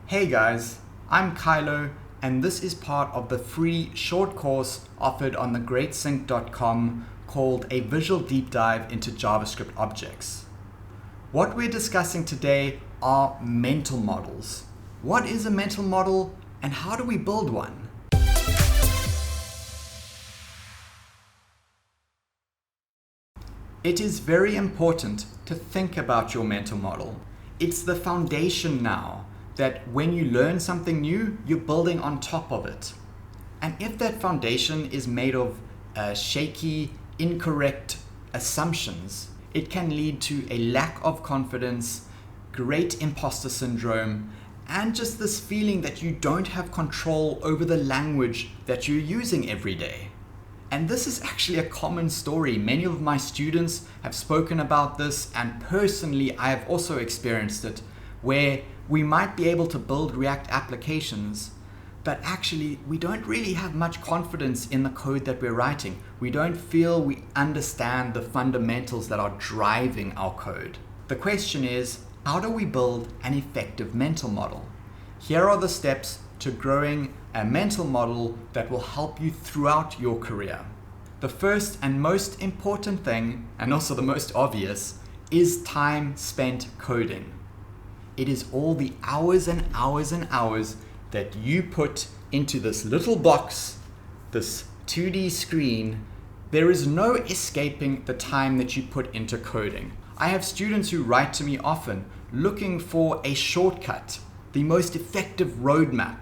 Hey guys, I'm Kylo, and this is part of the free short course offered on thegreatsync.com called A Visual Deep Dive into JavaScript Objects. What we're discussing today are mental models. What is a mental model and how do we build one? It is very important to think about your mental model. It's the foundation now that when you learn something new, you're building on top of it. And if that foundation is made of shaky, incorrect assumptions, it can lead to a lack of confidence, great imposter syndrome, and just this feeling that you don't have control over the language that you're using every day. And this is actually a common story. Many of my students have spoken about this, and personally, I have also experienced it, where we might be able to build React applications, but actually we don't really have much confidence in the code that we're writing. We don't feel we understand the fundamentals that are driving our code. The question is, how do we build an effective mental model? Here are the steps to growing a mental model that will help you throughout your career. The first and most important thing, and also the most obvious, is time spent coding. It is all the hours and hours and hours that you put into this little box, this 2D screen. There is no escaping the time that you put into coding. I have students who write to me often looking for a shortcut, the most effective roadmap.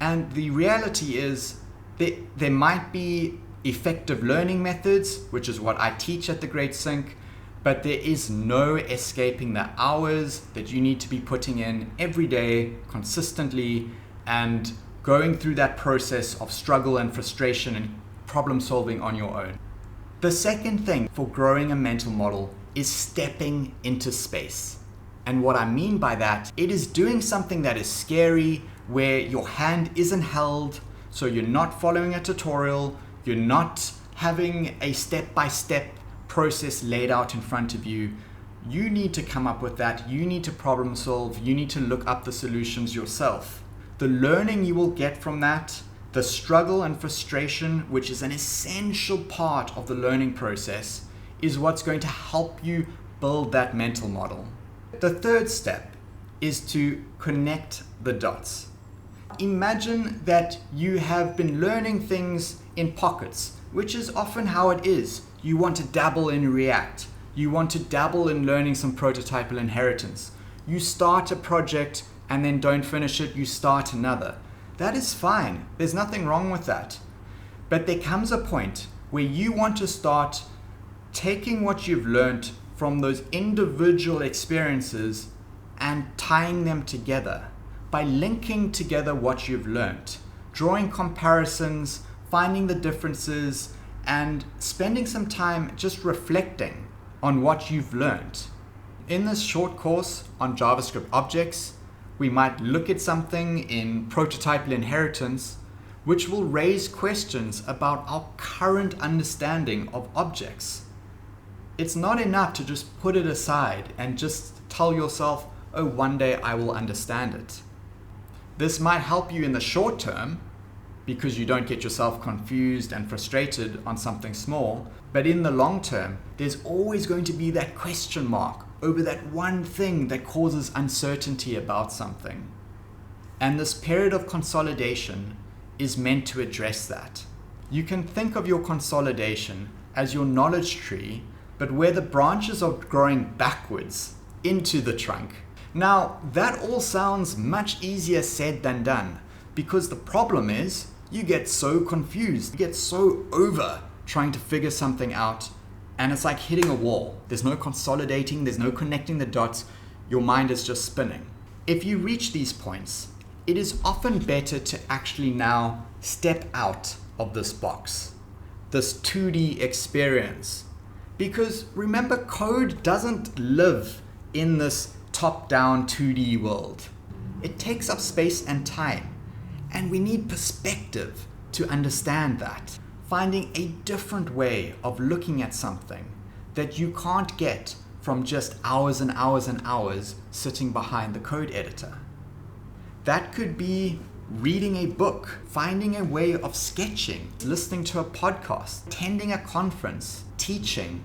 And the reality is that there might be effective learning methods, which is what I teach at the Great Sync, but there is no escaping the hours that you need to be putting in every day consistently and going through that process of struggle and frustration and problem solving on your own. The second thing for growing a mental model is stepping into space. And what I mean by that, it is doing something that is scary, where your hand isn't held, so you're not following a tutorial, you're not having a step-by-step process laid out in front of you. You need to come up with that. You need to problem solve. You need to look up the solutions yourself. The learning you will get from that, the struggle and frustration, which is an essential part of the learning process, is what's going to help you build that mental model. The third step is to connect the dots. Imagine that you have been learning things in pockets, which is often how it is. You want to dabble in React. You want to dabble in learning some prototypal inheritance. You start a project and then don't finish it, you start another. That is fine. There's nothing wrong with that. But there comes a point where you want to start taking what you've learned from those individual experiences and tying them together by linking together what you've learned, drawing comparisons, finding the differences, and spending some time just reflecting on what you've learned. In this short course on JavaScript objects, we might look at something in prototypal inheritance, which will raise questions about our current understanding of objects. It's not enough to just put it aside and just tell yourself, oh, one day I will understand it. This might help you in the short term, because you don't get yourself confused and frustrated on something small. But in the long term, there's always going to be that question mark over that one thing that causes uncertainty about something. And this period of consolidation is meant to address that. You can think of your consolidation as your knowledge tree, but where the branches are growing backwards into the trunk. Now, that all sounds much easier said than done, because the problem is, you get so confused, you get so over trying to figure something out, and it's like hitting a wall. There's no consolidating, there's no connecting the dots, your mind is just spinning. If you reach these points, it is often better to actually now step out of this box, this 2D experience. Because remember, code doesn't live in this top-down 2D world. It takes up space and time. And we need perspective to understand that. Finding a different way of looking at something that you can't get from just hours and hours and hours sitting behind the code editor. That could be reading a book, finding a way of sketching, listening to a podcast, attending a conference, teaching.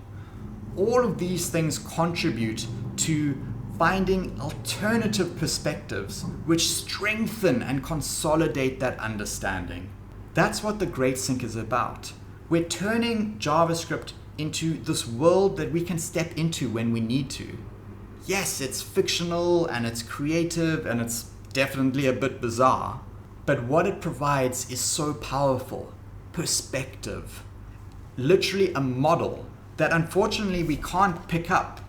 All of these things contribute to finding alternative perspectives which strengthen and consolidate that understanding. That's what the Great Sync is about. We're turning JavaScript into this world that we can step into when we need to. Yes, it's fictional and it's creative and it's definitely a bit bizarre, but what it provides is so powerful. Perspective. Literally a model that unfortunately we can't pick up.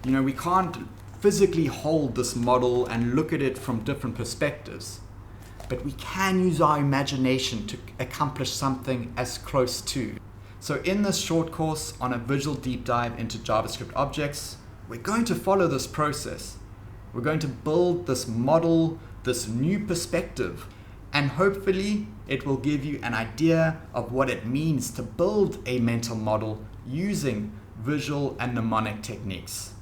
We can't physically hold this model and look at it from different perspectives, but we can use our imagination to accomplish something as close to. So in this short course on a visual deep dive into JavaScript objects, we're going to follow this process. We're going to build this model, this new perspective, and hopefully it will give you an idea of what it means to build a mental model using visual and mnemonic techniques.